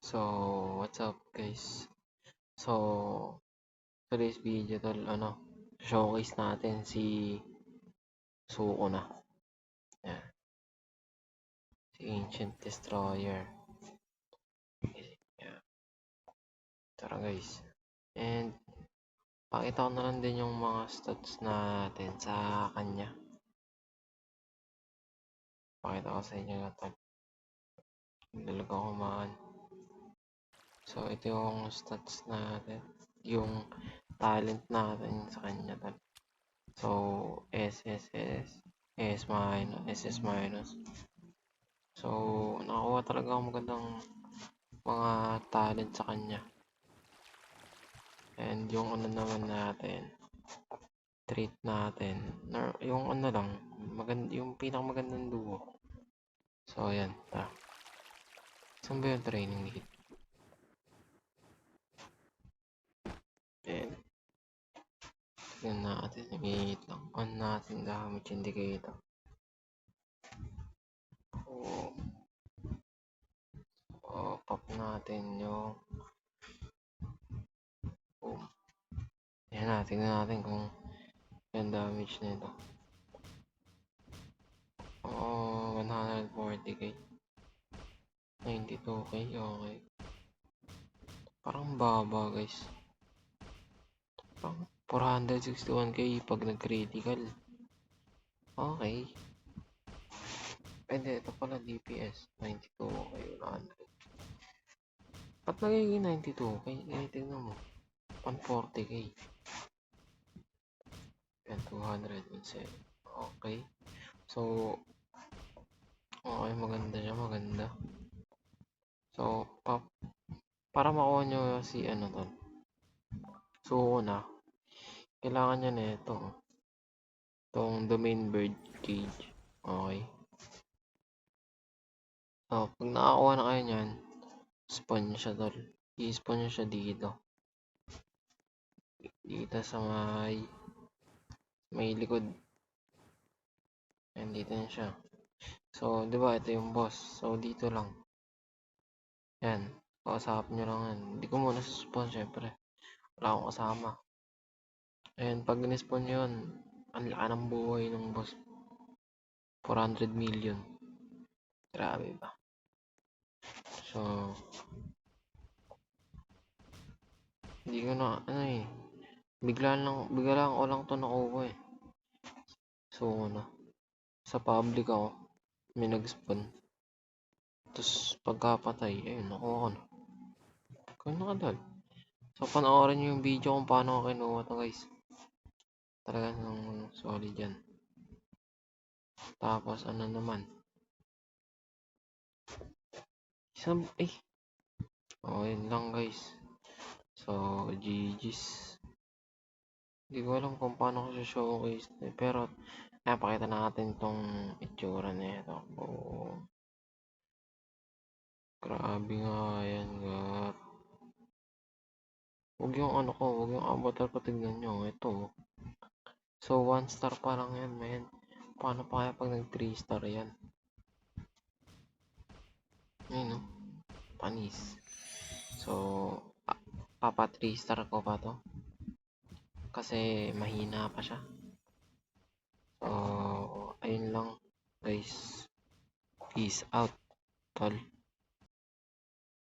So, what's up guys? So, today's video tol, showcase natin si Sukuna. Yan, si Ancient Destroyer. Yan, tara guys. And, pakita ko na lang din yung mga stats natin sa kanya. Pakita ko sa inyo na tol. Dalaga ko maan. So, ito yung stats natin. Yung talent natin sa kanya tol. So, SSS, SS minus. So, nakakuha talaga ako magandang mga talent sa kanya. And yung ano naman natin, trait natin, yung ano lang, yung pinakamagandang duo. So, ayan. Saan ba yung training lead? And, tignan natin, nag-iit lang. On natin damage indicator. Pop natin yung boom. Ayan na, tignan natin kung yung damage nito. 140k. 92k, okay. Parang baba guys. Parang 461k pag nag-critical. Okay. Pwede, ito pala DPS. 92k, 100. Ba't nagiging 92k? Tingnan mo. 140k. And 207. Okay. So, okay, maganda siya, maganda. So, para makuha nyo si ano to. So, una, kailangan nyo na ito. Itong domain bird cage. Okay. So, pag nakakuha na kayo nyan, spawn nyo siya tol. I-spawn nyo siya dito. Dito sa may likod. Ayan, dito na siya. So, di ba ito yung boss. So, dito lang. Yan. Kausap nyo lang yan. Hindi ko muna sa spawn, syempre. Wala akong kasama. Ayan, pag in-spawn nyo yun, ang laki ng buhay ng boss. 400 million. Grabe ba? So, hindi ko na, bigla lang ko lang to nakuha eh. So, sa public ako, may nag-spawn. Tapos, pagkapatay, ayun, nakuha ko na. Kaya nakadal. So, panoorin nyo yung video kung paano ako kinuha to guys. Talagang solid yan. Tapos, ano naman. Yun lang guys. So, GG's. Hindi ko alam kung paano ko siya showcase. Pero, pakita natin itong itsura na ito. Grabe nga yan, gar. Huwag yung huwag yung avatar ko, tignan nyo. Ito. So, 1 star pa lang yan, man. Paano pa kaya pag nag 3 star yan? Ayun, panis. So, papa 3 star ko pa to. Kasi mahina pa siya. So, ayun lang guys. Peace out, tol.